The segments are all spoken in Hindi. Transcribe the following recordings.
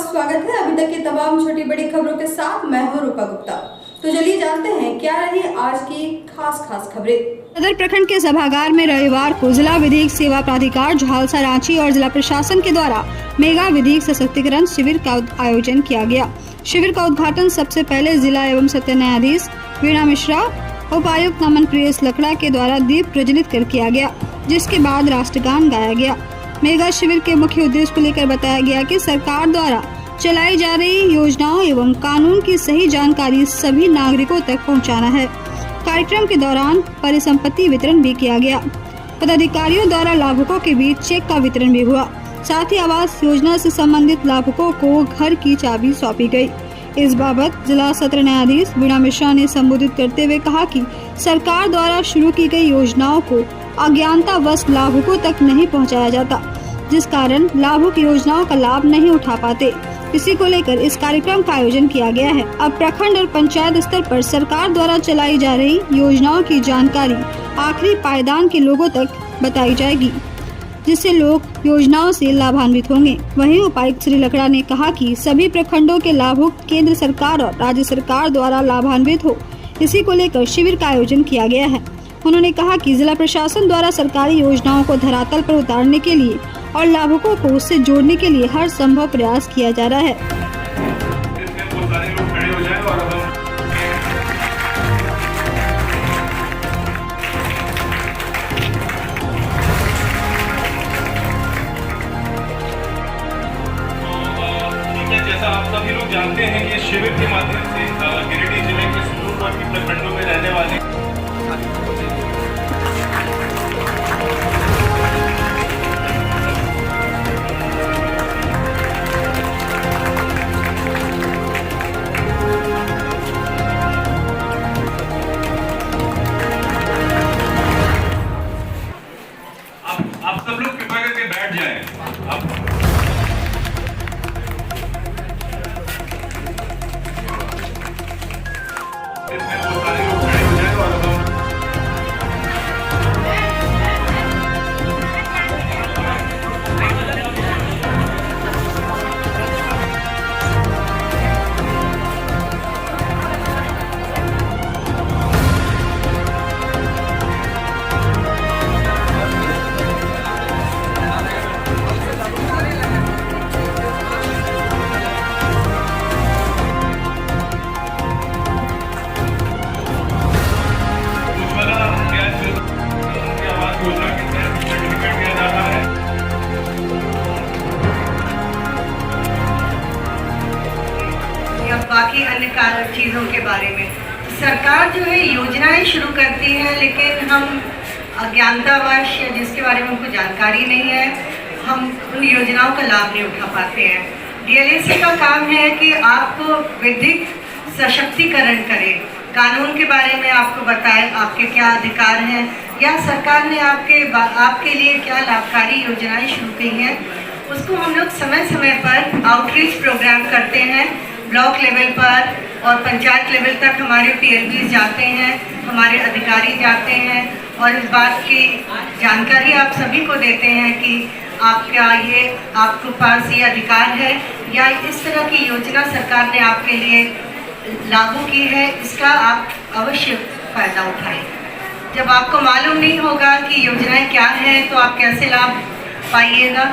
स्वागत है। अभी तक की तमाम छोटी बड़ी खबरों के साथ मैं हूं रूपा गुप्ता। तो चलिए जानते हैं क्या रही आज की खास खबरें। सदर प्रखंड के सभागार में रविवार को जिला विधिक सेवा प्राधिकार झालसा रांची और जिला प्रशासन के द्वारा मेगा विधिक सशक्तिकरण शिविर का आयोजन किया गया। शिविर का उद्घाटन सबसे पहले जिला एवं सत्र न्यायाधीश वीणा मिश्रा, उपायुक्त नमन प्रियस लकड़ा के द्वारा दीप प्रज्वलित कर किया गया, जिसके बाद राष्ट्रगान गाया गया। मेगा शिविर के मुख्य उद्देश्य को लेकर बताया गया कि सरकार द्वारा चलाई जा रही योजनाओं एवं कानून की सही जानकारी सभी नागरिकों तक पहुंचाना है। कार्यक्रम के दौरान परिसंपत्ति वितरण भी किया गया। पदाधिकारियों द्वारा लाभुकों के बीच चेक का वितरण भी हुआ। साथ ही आवास योजना से संबंधित लाभुकों को घर की चाबी सौंपी गई। इस बाबत जिला सत्र न्यायाधीश वीणा मिश्रा ने संबोधित करते हुए कहा कि सरकार द्वारा शुरू की गई योजनाओं को अज्ञानतावश लाभुकों तक नहीं पहुंचाया जाता, जिस कारण लाभुक योजनाओं का लाभ नहीं उठा पाते। इसी को लेकर इस कार्यक्रम का आयोजन किया गया है। अब प्रखंड और पंचायत स्तर पर सरकार द्वारा चलाई जा रही योजनाओं की जानकारी आखिरी पायदान के लोगों तक बताई जाएगी, जिससे लोग योजनाओं से लाभान्वित होंगे। वहीं उपायुक्त श्री लकड़ा ने कहा कि सभी प्रखंडों के लाभुक केंद्र सरकार और राज्य सरकार द्वारा लाभान्वित हो, इसी को लेकर शिविर का आयोजन किया गया है। उन्होंने कहा कि जिला प्रशासन द्वारा सरकारी योजनाओं को धरातल पर उतारने के लिए और लाभुकों को उससे जोड़ने के लिए हर संभव प्रयास किया जा रहा है। जैसा आप सभी लोग जानते हैं कि इस शिविर के माध्यम से गिरिडीह जिले के सुदूरवर्ती प्रखंडों में रहने वाले आप सब लोग कृपा करके बैठ जाएं। इसमें बहुत सारे लोग खड़े हो जाएं और बाकी अन्य चीज़ों के बारे में सरकार जो है योजनाएं शुरू करती है, लेकिन हम अज्ञानतावश या जिसके बारे में हमको जानकारी नहीं है, हम उन योजनाओं का लाभ नहीं उठा पाते हैं। डीएलएसी का काम है कि आपको विधिक सशक्तिकरण करे, कानून के बारे में आपको बताए आपके क्या अधिकार हैं या सरकार ने आपके लिए क्या लाभकारी योजनाएं शुरू की हैं। उसको हम लोग समय समय पर आउटरीच प्रोग्राम करते हैं। ब्लॉक लेवल पर और पंचायत लेवल तक हमारे पीएलबीज जाते हैं, हमारे अधिकारी जाते हैं और इस बात की जानकारी आप सभी को देते हैं कि आपके पास ये अधिकार है या इस तरह की योजना सरकार ने आपके लिए लागू की है, इसका आप अवश्य फायदा उठाएं। जब आपको मालूम नहीं होगा कि योजनाएं क्या हैं तो आप कैसे लाभ पाइएगा।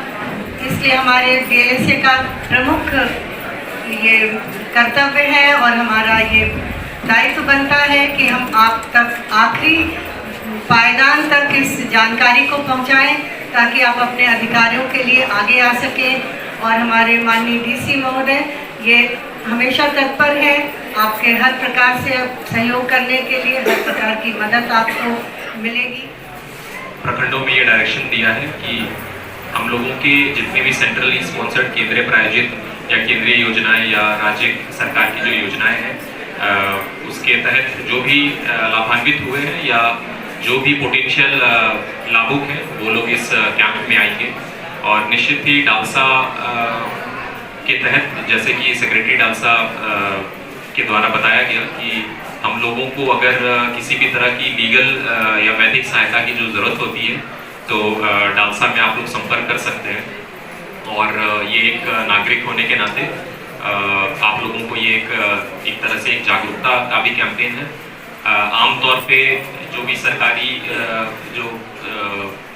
इसलिए हमारे डीएलएसी का प्रमुख ये कर्तव्य है और हमारा ये दायित्व बनता है कि हम आप तक आखिरी पायदान तक इस जानकारी को पहुंचाएं, ताकि आप अपने अधिकारियों के लिए आगे आ सकें। और हमारे माननीय डीसी महोदय ये हमेशा तत्पर है आपके हर प्रकार से सहयोग करने के लिए, हर प्रकार की मदद आपको मिलेगी। प्रखंडों में ये डायरेक्शन दिया है कि हम लोगों के जितने भी सेंट्रली स्पॉन्सर्ड केंद्रीय प्रायोजित या केंद्रीय योजनाएं या राज्य सरकार की जो योजनाएं हैं उसके तहत जो भी लाभान्वित हुए हैं या जो भी पोटेंशियल लाभुक हैं वो लोग इस कैंप में आएंगे। और निश्चित ही डालसा के तहत जैसे कि सेक्रेटरी डालसा के द्वारा बताया गया कि हम लोगों को अगर किसी भी तरह की लीगल या वैधिक सहायता की जो ज़रूरत होती है तो डालसा में आप लोग संपर्क कर सकते हैं। और ये एक नागरिक होने के नाते आप लोगों को ये एक तरह से एक जागरूकता का भी कैंपेन है। आमतौर पे जो भी सरकारी जो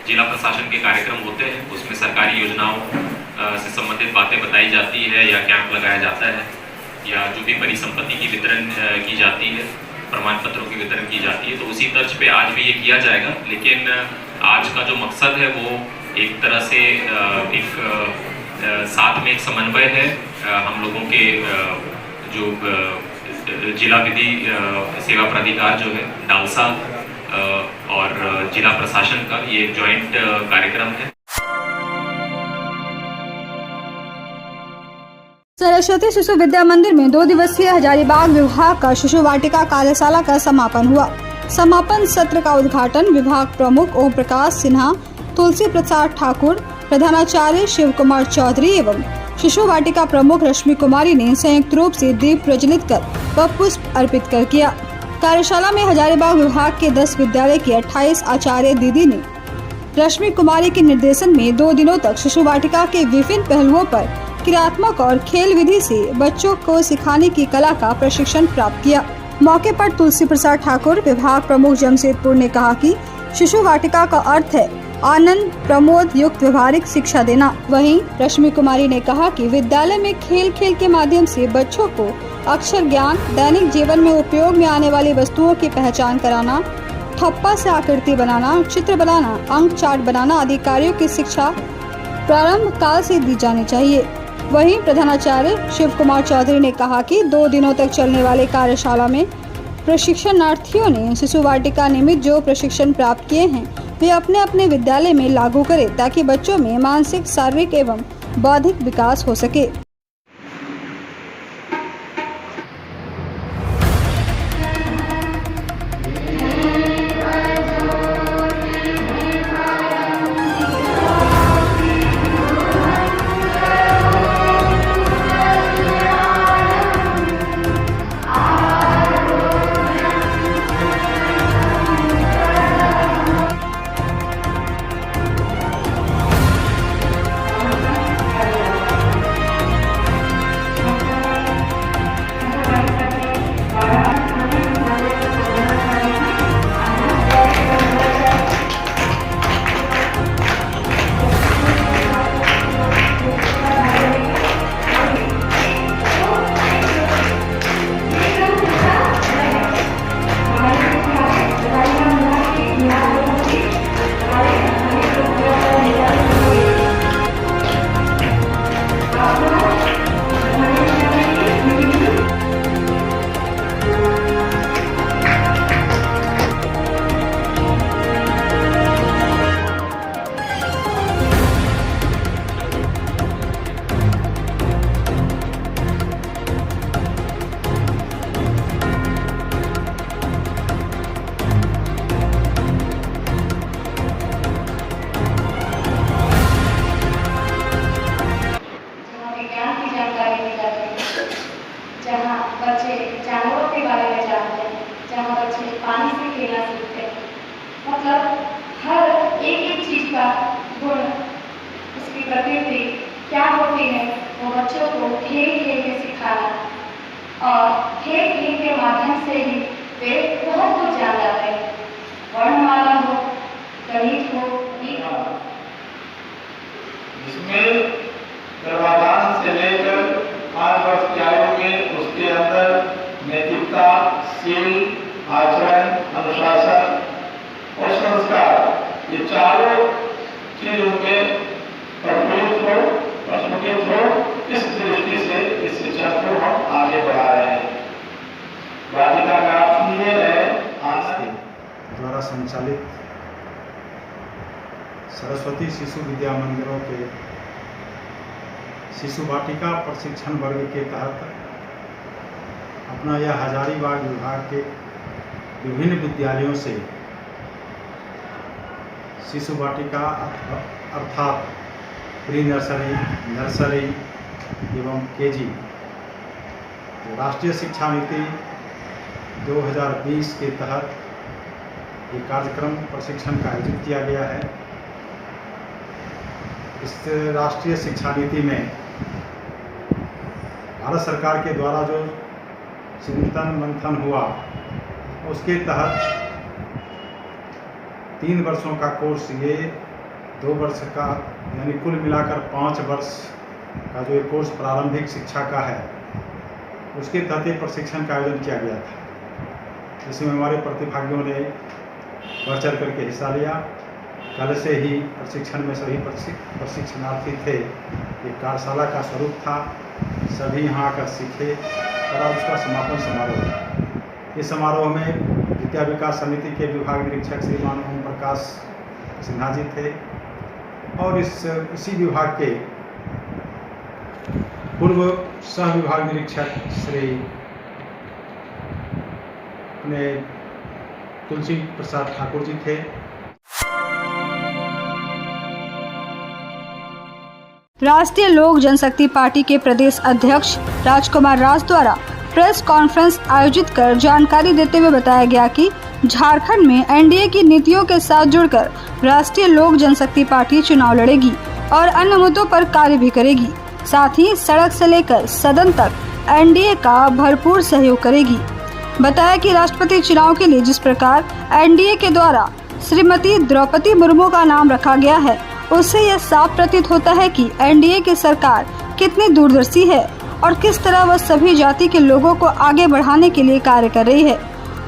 जिला प्रशासन के कार्यक्रम होते हैं उसमें सरकारी योजनाओं से संबंधित बातें बताई जाती है या कैंप लगाया जाता है या जो भी परिसंपत्ति की वितरण की जाती है, प्रमाण पत्रों की वितरण की जाती है, तो उसी तर्ज पे आज भी ये किया जाएगा। लेकिन आज का जो मकसद है वो एक तरह से एक साथ में एक समन्वय है हम लोगों के जो जिला विधि सेवा प्राधिकार जो है डालसा और जिला प्रशासन का ये एक जॉइंट कार्यक्रम है। सरस्वती शिशु विद्या मंदिर में 2 दिवसीय हजारीबाग विभाग का शिशु वाटिका कार्यशाला का समापन हुआ। समापन सत्र का उद्घाटन विभाग प्रमुख ओम प्रकाश सिन्हा, तुलसी प्रसाद ठाकुर, प्रधानाचार्य शिव कुमार चौधरी एवं शिशु वाटिका प्रमुख रश्मि कुमारी ने संयुक्त रूप से दीप प्रज्वलित कर व पुष्प अर्पित कर किया। कार्यशाला में हजारीबाग विभाग के 10 विद्यालय के 28 आचार्य दीदी ने रश्मि कुमारी के निर्देशन में 2 दिनों तक शिशु वाटिका के विभिन्न पहलुओं पर क्रियात्मक और खेल विधि से बच्चों को सिखाने की कला का प्रशिक्षण प्राप्त किया। मौके पर तुलसी प्रसाद ठाकुर, विभाग प्रमुख जमशेदपुर ने कहा कि शिशु वाटिका का अर्थ है आनंद प्रमोद युक्त व्यवहारिक शिक्षा देना। वहीं रश्मि कुमारी ने कहा कि विद्यालय में खेल खेल के माध्यम से बच्चों को अक्षर ज्ञान, दैनिक जीवन में उपयोग में आने वाली वस्तुओं की पहचान कराना, ठप्पा से आकृति बनाना, चित्र बनाना, अंक चार्ट बनाना आदि कार्यों की शिक्षा प्रारंभ काल से दी जानी चाहिए। वहीं प्रधानाचार्य शिव कुमार चौधरी ने कहा कि 2 दिनों तक चलने वाले कार्यशाला में प्रशिक्षणार्थियों ने शिशु वाटिका निमित्त जो प्रशिक्षण प्राप्त किए हैं वे अपने अपने विद्यालय में लागू करें ताकि बच्चों में मानसिक, शारीरिक एवं बौद्धिक विकास हो सके। जहाँ बच्चे जानवरों के बारे में जानते हैं, जहाँ बच्चे पानी से खेलना सीखते हैं, मतलब हर एक चीज का गुण, उसकी प्रकृति क्या होती है वो बच्चों को खेल खेल के सिखाना, और खेल खेल के माध्यम से ही वे बहुत कुछ जान जाते हैं। वर्णमाला हो, गणित हो, जिसमें गर्भाधान से लेकर 5 वर्ष की आयु में उसके अंदर नैतिकता, शील, आचरण, अनुशासन और संस्कार, ये चारों चीजों में प्रफुल्लित हो, प्रस्फुटित हो, इस दृष्टि से इस शिक्षा को हम आगे बढ़ा रहे हैं। वाटिका का अर्थ ये है आनंद द्वारा संचालित सरस्वती शिशु विद्या मंदिरों के शिशु वाटिका प्रशिक्षण वर्ग के तहत अपना यह हजारीबाग विभाग के विभिन्न विद्यालयों से शिशु वाटिका अर्थात प्री नर्सरी, नर्सरी एवं केजी राष्ट्रीय शिक्षा नीति 2020 के तहत ये कार्यक्रम प्रशिक्षण का आयोजित किया गया है। इस राष्ट्रीय शिक्षा नीति में भारत सरकार के द्वारा जो चिंतन मंथन हुआ, उसके तहत 3 वर्षों का कोर्स, ये 2 वर्ष का, यानी कुल मिलाकर 5 वर्ष का जो ये कोर्स प्रारंभिक शिक्षा का है, उसके तहत एक प्रशिक्षण का आयोजन किया गया था, जिसमें हमारे प्रतिभागियों ने बढ़ चढ़ करके हिस्सा लिया। कल से ही प्रशिक्षण में सभी प्रशिक्षणार्थी थे। एक कार्यशाला का स्वरूप था, सभी यहाँ आकर सीखे और आज उसका समापन समारोह है। इस समारोह में विद्या विकास समिति के विभाग निरीक्षक श्रीमान ओम प्रकाश सिन्हा जी थे और इसी विभाग के पूर्व सह विभाग निरीक्षक श्री अपने तुलसी प्रसाद ठाकुर जी थे। राष्ट्रीय लोक जनशक्ति पार्टी के प्रदेश अध्यक्ष राजकुमार राज द्वारा प्रेस कॉन्फ्रेंस आयोजित कर जानकारी देते हुए बताया गया कि झारखंड में एनडीए की नीतियों के साथ जुड़कर राष्ट्रीय लोक जनशक्ति पार्टी चुनाव लड़ेगी और अन्य मुद्दों पर कार्य भी करेगी। साथ ही सड़क से लेकर सदन तक एनडीए का भरपूर सहयोग करेगी। बताया कि राष्ट्रपति चुनाव के लिए जिस प्रकार एनडीए के द्वारा श्रीमती द्रौपदी मुर्मू का नाम रखा गया है, उससे यह साफ प्रतीत होता है कि एनडीए की सरकार कितनी दूरदर्शी है और किस तरह वह सभी जाति के लोगों को आगे बढ़ाने के लिए कार्य कर रही है।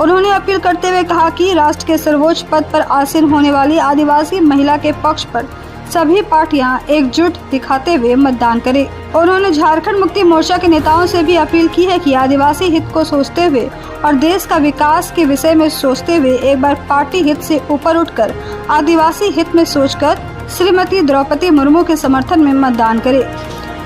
उन्होंने अपील करते हुए कहा कि राष्ट्र के सर्वोच्च पद पर आसीन होने वाली आदिवासी महिला के पक्ष पर सभी पार्टियां एकजुट दिखाते हुए मतदान करें। उन्होंने झारखंड मुक्ति मोर्चा के नेताओं से भी अपील की है कि आदिवासी हित को सोचते हुए और देश का विकास के विषय में सोचते हुए एक बार पार्टी हित से ऊपर उठकर आदिवासी हित में सोचकर श्रीमती द्रौपदी मुर्मू के समर्थन में मतदान करें।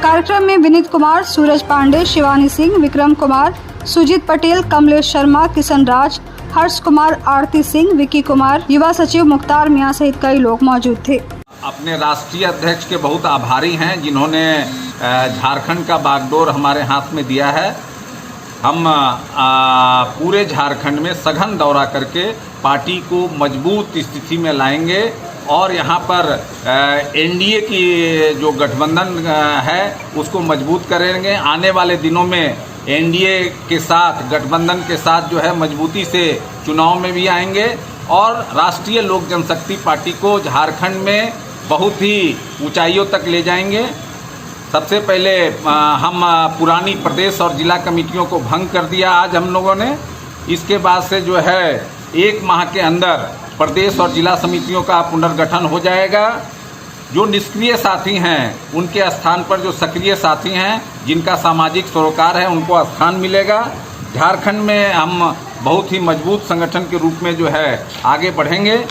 कार्यक्रम में विनीत कुमार, सूरज पांडे, शिवानी सिंह, विक्रम कुमार, सुजीत पटेल, कमलेश शर्मा, किशन राज, हर्ष कुमार, आरती सिंह, विकी कुमार, युवा सचिव मुख्तार मियां सहित कई लोग मौजूद थे। अपने राष्ट्रीय अध्यक्ष के बहुत आभारी हैं जिन्होंने झारखंड का बागडोर हमारे हाथ में दिया है। हम पूरे झारखंड में सघन दौरा करके पार्टी को मजबूत स्थिति में लाएंगे और यहाँ पर एनडीए की जो गठबंधन है उसको मजबूत करेंगे। आने वाले दिनों में एनडीए के साथ, गठबंधन के साथ जो है मजबूती से चुनाव में भी आएंगे और राष्ट्रीय लोक जनशक्ति पार्टी को झारखंड में बहुत ही ऊंचाइयों तक ले जाएंगे। सबसे पहले हम पुरानी प्रदेश और जिला कमेटियों को भंग कर दिया आज हम लोगों ने। इसके बाद से जो है 1 माह के अंदर प्रदेश और जिला समितियों का पुनर्गठन हो जाएगा। जो निष्क्रिय साथी हैं उनके स्थान पर जो सक्रिय साथी हैं, जिनका सामाजिक सरोकार है, उनको स्थान मिलेगा। झारखंड में हम बहुत ही मजबूत संगठन के रूप में जो है आगे बढ़ेंगे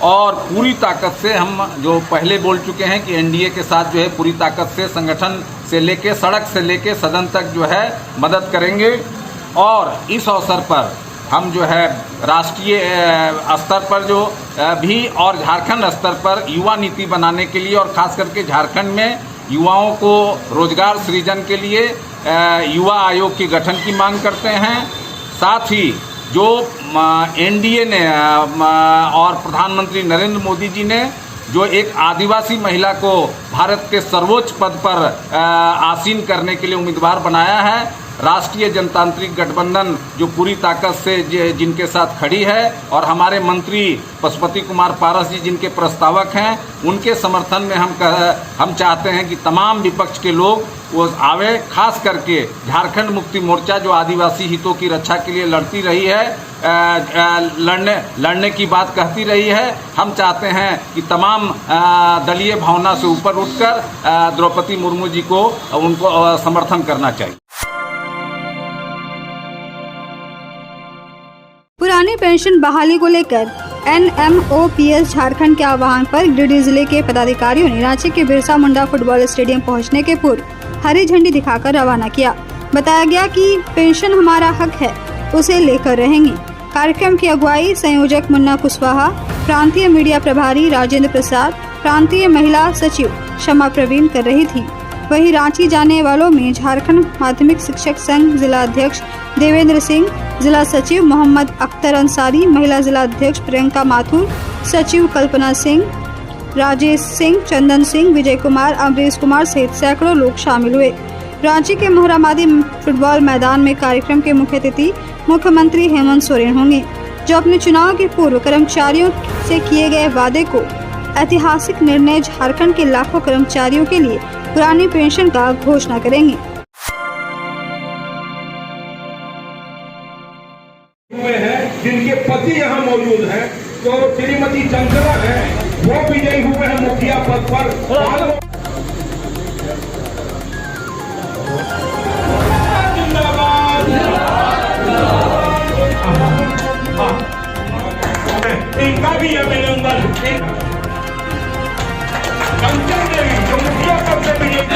और पूरी ताकत से हम जो पहले बोल चुके हैं कि एनडीए के साथ जो है पूरी ताकत से संगठन से लेके सड़क से लेके सदन तक जो है मदद करेंगे। और इस अवसर पर हम जो है राष्ट्रीय स्तर पर जो भी और झारखंड स्तर पर युवा नीति बनाने के लिए और ख़ास करके झारखंड में युवाओं को रोजगार सृजन के लिए युवा आयोग के गठन की मांग करते हैं। साथ ही जो एनडीए ने और प्रधानमंत्री नरेंद्र मोदी जी ने जो एक आदिवासी महिला को भारत के सर्वोच्च पद पर आसीन करने के लिए उम्मीदवार बनाया है, राष्ट्रीय जनतांत्रिक गठबंधन जो पूरी ताकत से जिनके साथ खड़ी है और हमारे मंत्री पशुपति कुमार पारस जी जिनके प्रस्तावक हैं, उनके समर्थन में हम चाहते हैं कि तमाम विपक्ष के लोग वो आवे। खास करके झारखंड मुक्ति मोर्चा जो आदिवासी हितों की रक्षा के लिए लड़ती रही है, लड़ने की बात कहती रही है। हम चाहते हैं कि तमाम दलीय भावना से ऊपर उठकर द्रौपदी मुर्मू जी को उनको समर्थन करना चाहिए। पुरानी पेंशन बहाली को लेकर NMOPS झारखंड के आह्वान पर गिरिडीह जिले के पदाधिकारियों ने रांची के बिरसा मुंडा फुटबॉल स्टेडियम पहुंचने के पूर्व हरी झंडी दिखाकर रवाना किया। बताया गया कि पेंशन हमारा हक है, उसे लेकर रहेंगे। कार्यक्रम की अगुवाई संयोजक मुन्ना कुशवाहा, प्रांतीय मीडिया प्रभारी राजेंद्र प्रसाद, प्रांतीय महिला सचिव शमा प्रवीण कर रही थी। वहीं रांची जाने वालों में झारखंड माध्यमिक शिक्षक संघ जिला अध्यक्ष देवेंद्र सिंह, जिला सचिव मोहम्मद अख्तर अंसारी, महिला जिला अध्यक्ष प्रियंका माथुर, सचिव कल्पना सिंह, राजेश सिंह, चंदन सिंह, विजय कुमार, अमरीश कुमार सहित सैकड़ों लोग शामिल हुए। रांची के मोहरामादी फुटबॉल मैदान में कार्यक्रम के मुख्य अतिथि मुख्यमंत्री हेमंत सोरेन होंगे, जो अपने चुनाव के पूर्व कर्मचारियों से किए गए वादे को ऐतिहासिक निर्णय झारखंड के लाखों कर्मचारियों के लिए पुरानी पेंशन का घोषणा करेंगे। हुए हैं जिनके पति यहाँ मौजूद हैं, तो श्रीमती चंचला है, वो विजयी हुए हैं मुखिया पद पर। इनका भी अभिनंदन। चंचल देवी जो मुखिया पद से विजयी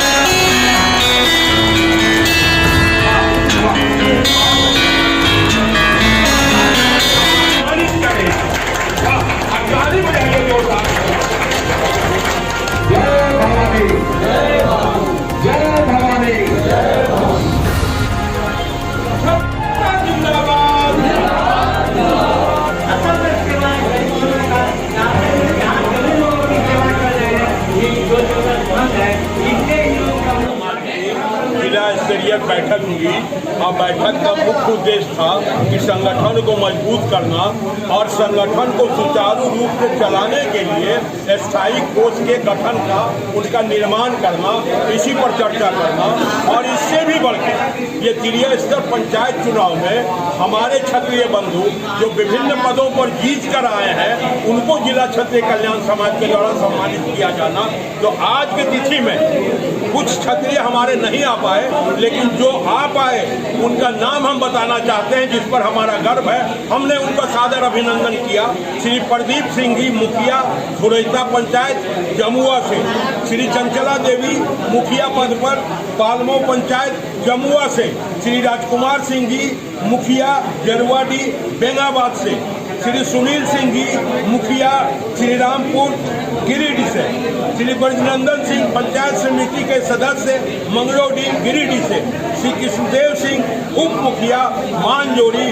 स्तरीय बैठक हुई और बैठक का मुख्य उद्देश्य था कि संगठन को मजबूत करना और संगठन को सुचारू रूप से चलाने के लिए स्थायी कोष के गठन का उनका निर्माण करना, इसी पर चर्चा करना। और इससे भी बढ़कर ये तृतीय स्तर पंचायत चुनाव में हमारे क्षत्रिय बंधु जो विभिन्न पदों पर जीत कर आए हैं, उनको जिला क्षत्रिय कल्याण समाज के द्वारा सम्मानित किया जाना। तो आज की तिथि में कुछ क्षत्रिय हमारे नहीं आ पाए, लेकिन जो आ पाए उनका नाम हम बताना चाहते हैं, जिस पर हमारा गर्व है। हमने उनका सादर अभिनंदन किया। श्री प्रदीप सिंह जी मुखिया धुरैता पंचायत जमुआ से, श्री चंचला देवी मुखिया पद पर पालमो पंचायत जमुआ से, श्री राजकुमार सिंह जी मुखिया जरवाडी बेंगाबाद से, श्री सुनील सिंह जी मुखिया श्री रामपुर गिरिडीह से, श्री ब्रजनंदन सिंह पंचायत समिति के सदस्य मंगलोडी गिरिडीह से, श्री कृष्णदेव सिंह उप मुखिया मानजोड़ी